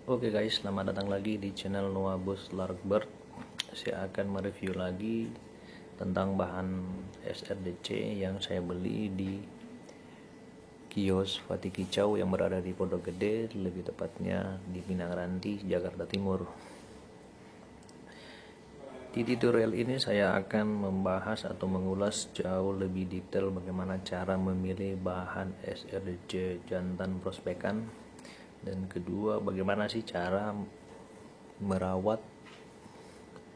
Oke guys, selamat datang lagi di channel Noah Bos Larkbird. Saya akan mereview lagi tentang bahan SRDC yang saya beli di kios Fatih Kicau yang berada di Pondok Gede, lebih tepatnya di Pinang Ranti, Jakarta Timur. Di tutorial ini saya akan membahas atau mengulas jauh lebih detail bagaimana cara memilih bahan SRDC jantan prospekan, dan kedua bagaimana sih cara merawat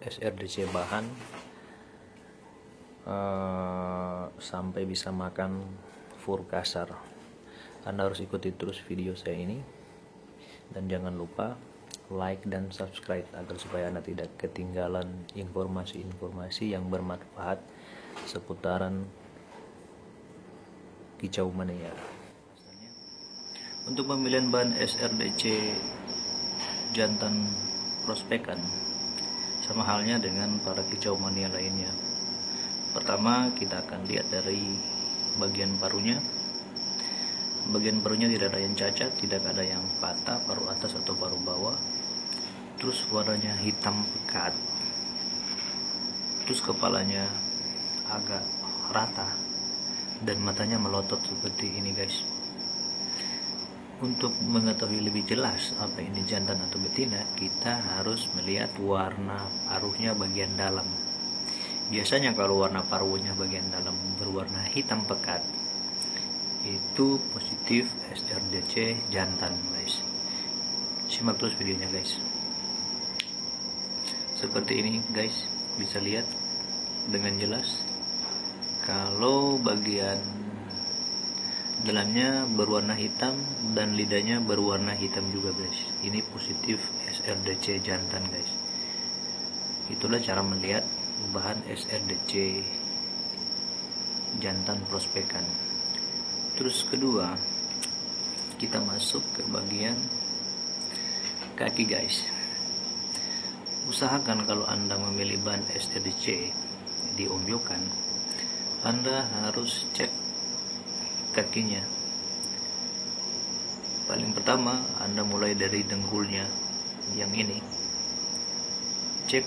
SRDC bahan sampai bisa makan fur kasar. Anda harus ikuti terus video saya ini, dan jangan lupa like dan subscribe agar supaya Anda tidak ketinggalan informasi-informasi yang bermanfaat seputaran kicau mania. Untuk pemilihan bahan SRDC jantan prospekan sama halnya dengan para kicau mania lainnya. Pertama, kita akan lihat dari bagian parunya. Bagian parunya tidak ada yang cacat, tidak ada yang patah, paruh atas atau paruh bawah. Terus warnanya hitam pekat. Terus kepalanya agak rata dan matanya melotot seperti ini guys. Untuk mengetahui lebih jelas apa ini jantan atau betina, kita harus melihat warna paruhnya bagian dalam. Biasanya kalau warna paruhnya bagian dalam berwarna hitam pekat, itu positif SRDC jantan guys. Simak terus videonya guys. Seperti ini guys, bisa lihat dengan jelas kalau bagian dalamnya berwarna hitam dan lidahnya berwarna hitam juga guys. Ini positif SRDC jantan guys. Itulah cara melihat bahan SRDC jantan prospekan. Terus kedua, kita masuk ke bagian kaki guys. Usahakan kalau Anda memilih bahan SRDC di ombyokan, Anda harus cek kakinya. Paling pertama, Anda mulai dari dengkulnya yang ini. Cek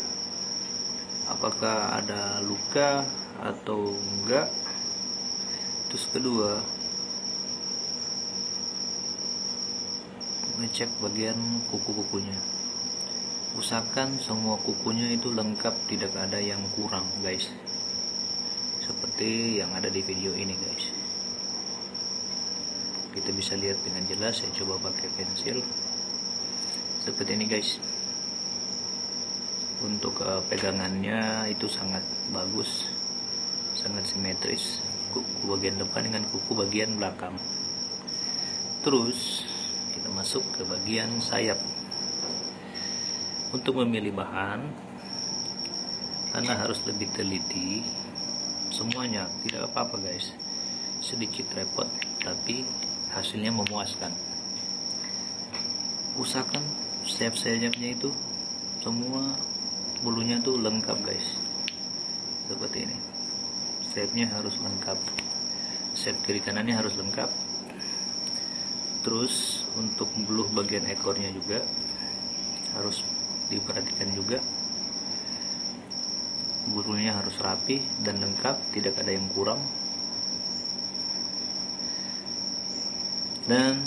apakah ada luka atau enggak. Terus kedua, ngecek bagian kuku-kukunya. Usahakan semua kukunya itu lengkap, tidak ada yang kurang guys, seperti yang ada di video ini guys. Kita bisa lihat dengan jelas. Saya coba pakai pensil seperti ini guys. Untuk pegangannya itu sangat bagus, sangat simetris, kuku bagian depan dengan kuku bagian belakang. Terus kita masuk ke bagian sayap. Untuk memilih bahan, Anda harus lebih teliti semuanya. Tidak apa-apa guys, sedikit repot tapi hasilnya memuaskan. Usahakan sayap-sayapnya itu semua bulunya tuh lengkap guys, seperti ini. Sayapnya harus lengkap, sayap kiri kanannya harus lengkap. Terus untuk buluh bagian ekornya juga harus diperhatikan juga. Bulunya harus rapi dan lengkap, tidak ada yang kurang. Dan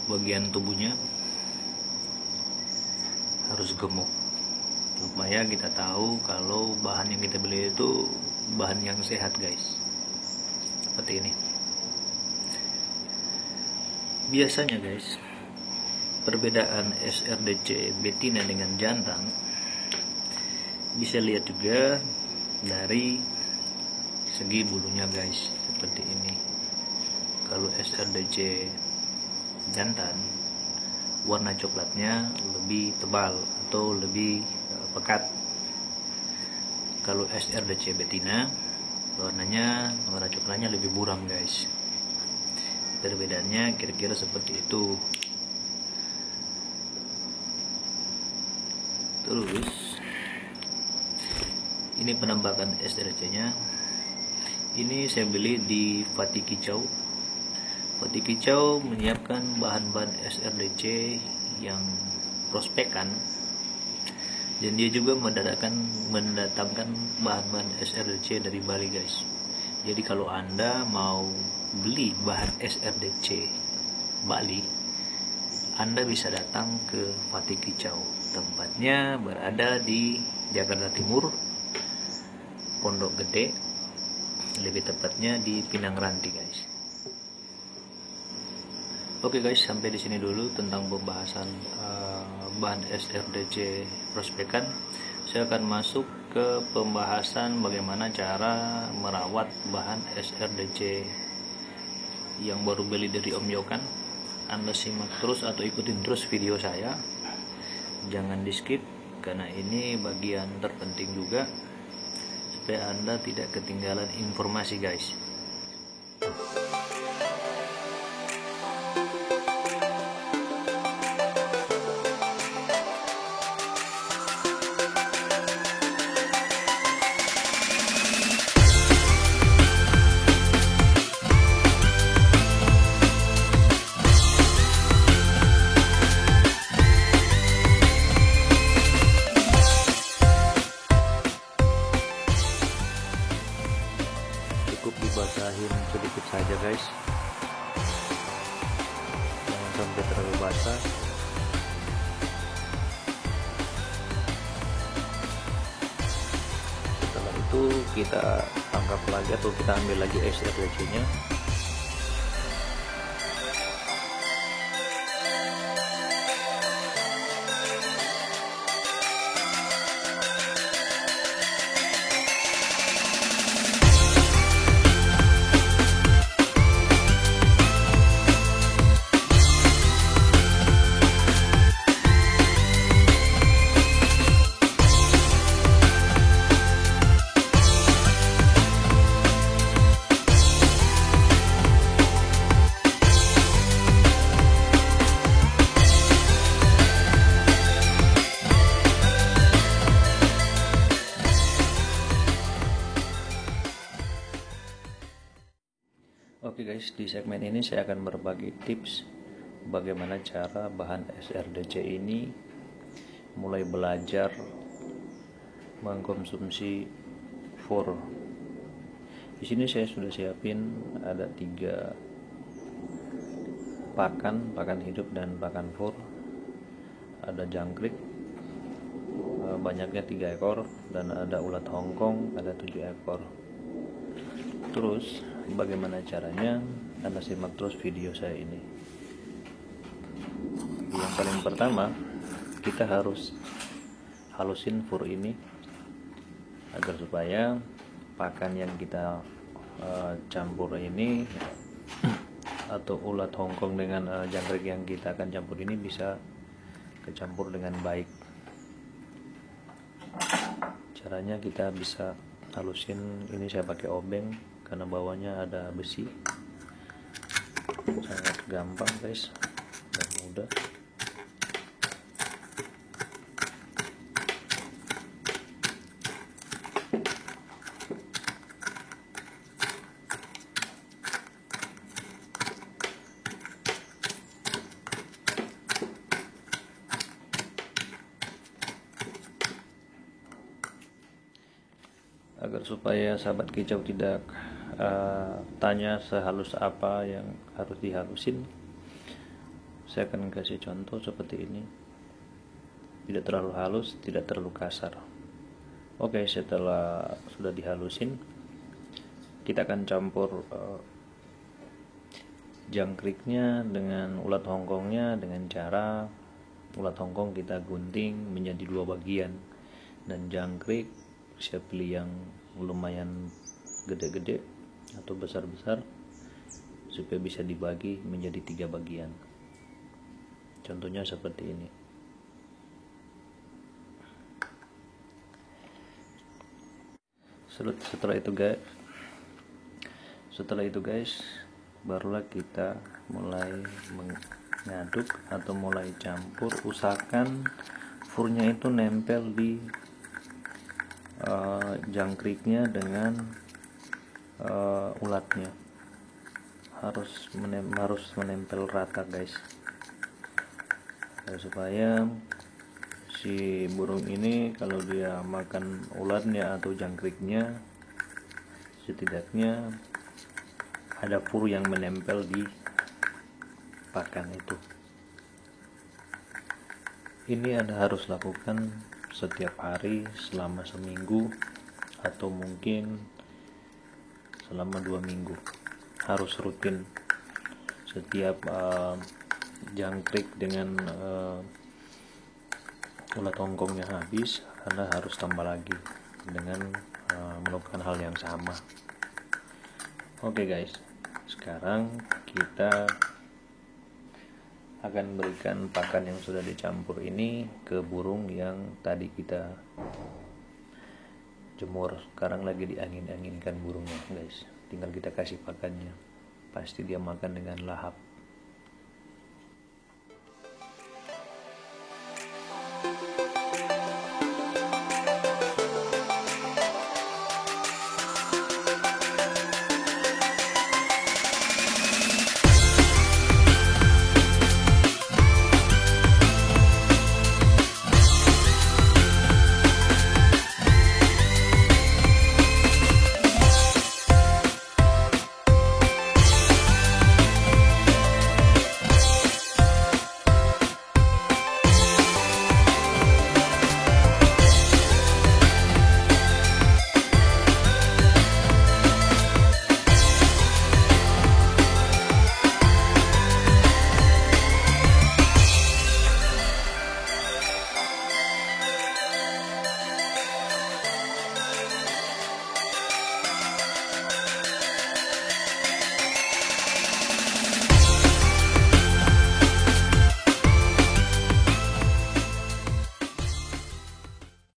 bagian tubuhnya harus gemuk, supaya kita tahu kalau bahan yang kita beli itu bahan yang sehat guys. Seperti ini. Biasanya guys, perbedaan SRDC betina dengan jantan bisa lihat juga dari segi bulunya guys, seperti ini. Kalau SRDC jantan, warna coklatnya lebih tebal atau lebih pekat. Kalau SRDC betina, warna coklatnya lebih buram guys. Perbedaannya kira-kira seperti itu. Terus ini penampakan SRDC nya. Ini saya beli di Fatih Kicau. Fatih Kicau menyiapkan bahan-bahan SRDC yang prospekan, dan dia juga mendatangkan bahan-bahan SRDC dari Bali guys. Jadi kalau Anda mau beli bahan SRDC Bali, Anda bisa datang ke Fatih Kicau. Tempatnya berada di Jakarta Timur, Pondok Gede, lebih tepatnya di Pinang Ranti guys. Oke guys, sampai di sini dulu tentang pembahasan bahan SRDC prospekan. Saya akan masuk ke pembahasan bagaimana cara merawat bahan SRDC yang baru beli dari Om Yokan. Anda simak terus atau ikutin terus video saya, jangan di skip karena ini bagian terpenting juga supaya Anda tidak ketinggalan informasi guys. Cukup dibasahin sedikit saja guys, jangan sampai terlalu basah. Setelah itu kita angkat lagi atau kita ambil lagi SRDC nya. Oke guys, di segmen ini saya akan berbagi tips bagaimana cara bahan SRDC ini mulai belajar mengkonsumsi fur. Di sini saya sudah siapin ada 3 pakan hidup dan pakan fur. Ada jangkrik, banyaknya 3 ekor, dan ada ulat Hongkong ada 7 ekor. Terus bagaimana caranya? Anda simak terus video saya ini. Yang paling pertama, kita harus halusin fur ini agar supaya pakan yang kita campur ini atau ulat Hongkong dengan jangkrik yang kita akan campur ini bisa kecampur dengan baik. Caranya kita bisa halusin, ini saya pakai obeng karena bawahnya ada besi. Sangat gampang guys dan mudah. Agar supaya sahabat kicau tidak tanya sehalus apa yang harus dihalusin, saya akan kasih contoh seperti ini. Tidak terlalu halus, tidak terlalu kasar. Oke, setelah sudah dihalusin, kita akan campur jangkriknya dengan ulat Hongkongnya dengan cara ulat Hongkong kita gunting menjadi 2 bagian, dan jangkrik saya pilih yang lumayan gede-gede atau besar-besar supaya bisa dibagi menjadi 3 bagian. Contohnya seperti ini. Setelah itu guys, barulah kita mulai mengaduk atau mulai campur. Usahakan furnya itu nempel di jangkriknya dengan ulatnya harus menempel rata guys, supaya si burung ini kalau dia makan ulatnya atau jangkriknya, setidaknya ada fur yang menempel di pakan itu. Ini Anda harus lakukan setiap hari selama seminggu atau mungkin selama 2 minggu. Harus rutin. Setiap jangkrik dengan ulat hongkongnya habis, Anda harus tambah lagi dengan melakukan hal yang sama. Oke guys, sekarang kita akan berikan pakan yang sudah dicampur ini ke burung yang tadi kita jemur. Sekarang lagi diangin-anginkan burungnya guys, tinggal kita kasih pakannya, pasti dia makan dengan lahap.